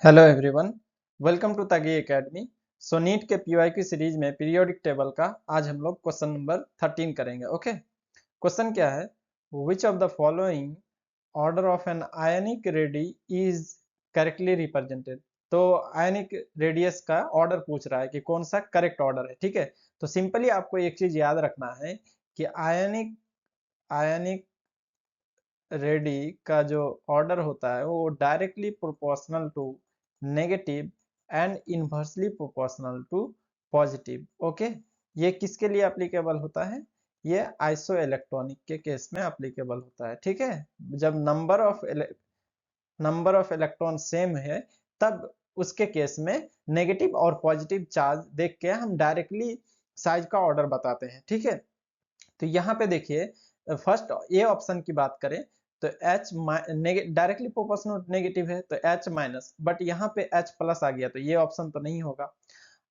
Hello everyone, welcome to तागी academy. So NEET के PYQ series में पीरियोडिक टेबल का आज हम लोग क्वेश्चन नंबर 13 करेंगे। ओके, क्वेश्चन क्या है? Which of the following order of an ionic ready is correctly represented. तो आयनिक रेडियस का ऑर्डर पूछ रहा है कि कौन सा करेक्ट ऑर्डर है। ठीक है, तो सिंपली आपको एक चीज याद रखना है कि आयनिक आयनिक रेडी का जो ऑर्डर होता है वो directly proportional to negative and inversely proportional to positive. Okay, ये किसके लिए एप्लीकेबल होता है? ये आइसो इलेक्ट्रॉनिक के केस में एप्लीकेबल होता है। ठीक है, जब नंबर ऑफ इलेक्ट्रॉन सेम है तब उसके केस में नेगेटिव और पॉजिटिव चार्ज देख के हम डायरेक्टली साइज का ऑर्डर बताते हैं। ठीक है, तो यहाँ पे देखिए, फर्स्ट ए ऑप्शन की बात करें तो H डायरेक्टली प्रोपोर्शनल नेगेटिव है तो H माइनस, बट यहाँ पे H प्लस आ गया तो ये ऑप्शन तो नहीं होगा।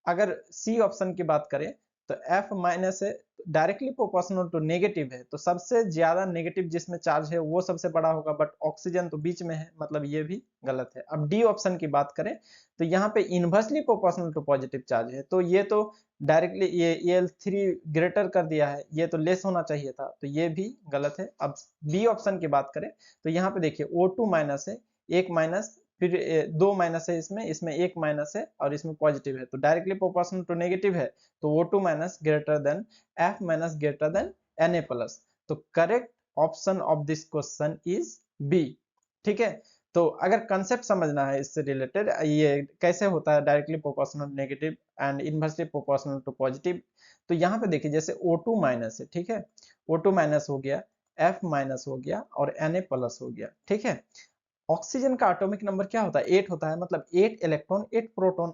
अगर सी ऑप्शन की बात करें तो F माइनस है, डायरेक्टली प्रोपोर्शनल टू नेगेटिव है तो सबसे ज्यादा नेगेटिव जिसमें चार्ज है वो सबसे बड़ा होगा, बट ऑक्सीजन तो बीच में है, मतलब ये भी गलत है। अब डी ऑप्शन की बात करें तो यहाँ पे inversely proportional to positive charge है तो ये तो डायरेक्टली ये Al3 ग्रेटर कर दिया है, ये तो लेस होना चाहिए था, तो ये भी गलत है। अब बी ऑप्शन की बात करें तो यहाँ पे देखिए O2 माइनस है, एक माइनस, फिर दो माइनस है, इसमें एक माइनस है और इसमें पॉजिटिव है तो डायरेक्टली प्रोपोर्शनल टू नेगेटिव है तो O2 minus greater than F minus greater than Na plus. तो correct option of this question is B. ठीक है, तो अगर कंसेप्ट समझना है इससे रिलेटेड ये कैसे होता है directly proportional negative and inversely proportional to positive, तो यहाँ पे देखिए जैसे O2 माइनस है, ठीक है, O2 माइनस हो गया, F माइनस हो गया और Na प्लस हो गया। ठीक है, ऑक्सीजन का एटॉमिक नंबर क्या होता है? 8 होता है, मतलब 8 इलेक्ट्रॉन 8 प्रोटॉन।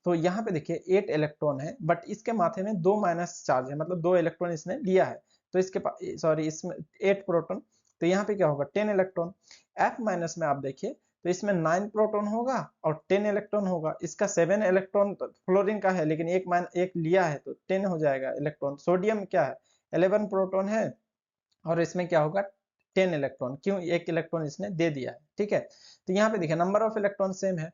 तो यहाँ पे देखिए 8 इलेक्ट्रॉन है बट इसके माथे में 2 माइनस चार्ज है, मतलब 2 इलेक्ट्रॉन इसने लिया है तो इसके पास, सॉरी, इसमें 8 प्रोटॉन, तो यहाँ पे क्या होगा 10 इलेक्ट्रॉन। F माइनस में आप देखिए तो इसमें 9 प्रोटॉन होगा और 10 इलेक्ट्रॉन होगा, इसका 7 इलेक्ट्रॉन तो फ्लोरीन का है लेकिन एक लिया है तो 10 हो जाएगा इलेक्ट्रॉन। सोडियम क्या है? 11 प्रोटॉन है और इसमें क्या होगा 10 इलेक्ट्रॉन, क्यों? एक इलेक्ट्रॉन इसने दे दिया है। ठीक है, तो यहाँ पे देखिए नंबर ऑफ इलेक्ट्रॉन सेम है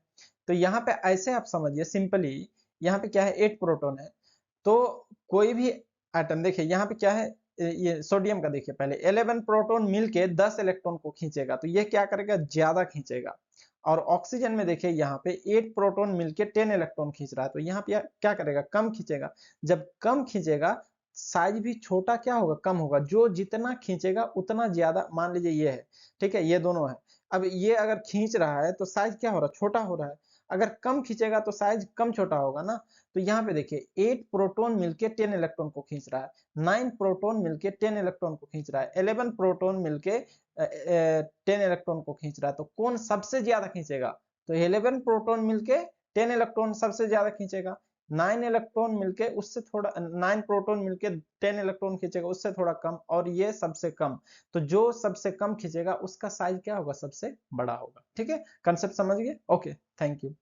तो यहाँ पे ऐसे आप समझिए सिंपली, यहाँ पे क्या है 8 प्रोटॉन है तो कोई भी एटम, देखिए यहाँ पे क्या है, ये सोडियम का देखिए पहले 11 प्रोटॉन मिलके 10 इलेक्ट्रॉन को खींचेगा तो ये क्या करेगा, ज्यादा खींचेगा। और ऑक्सीजन में देखिए यहाँ पे 8 प्रोटॉन मिलके 10 इलेक्ट्रॉन खींच रहा है तो यहाँ पे क्या करेगा, कम खींचेगा। जब कम खींचेगा साइज भी छोटा क्या होगा, कम होगा। जो जितना खींचेगा उतना ज्यादा, मान लीजिए ये है, ठीक है, ये दोनों है, अब ये अगर खींच रहा है तो साइज क्या हो रहा है, छोटा हो रहा है। अगर कम खींचेगा तो साइज कम छोटा होगा ना। तो यहाँ पे देखिए 8 प्रोटॉन मिलके 10 इलेक्ट्रॉन को खींच रहा है, 9 प्रोटॉन मिलके 10 इलेक्ट्रॉन को खींच रहा है, 11 प्रोटॉन मिलके 10 इलेक्ट्रॉन को खींच रहा है, तो कौन सबसे ज्यादा खींचेगा? तो 11 प्रोटॉन मिलके 10 इलेक्ट्रॉन सबसे ज्यादा खींचेगा, 9 इलेक्ट्रॉन मिलके उससे थोड़ा, 9 प्रोटॉन मिलके 10 इलेक्ट्रॉन खींचेगा उससे थोड़ा कम, और ये सबसे कम। तो जो सबसे कम खींचेगा उसका साइज क्या होगा, सबसे बड़ा होगा। ठीक है, कंसेप्ट समझ गए? Okay, thank you.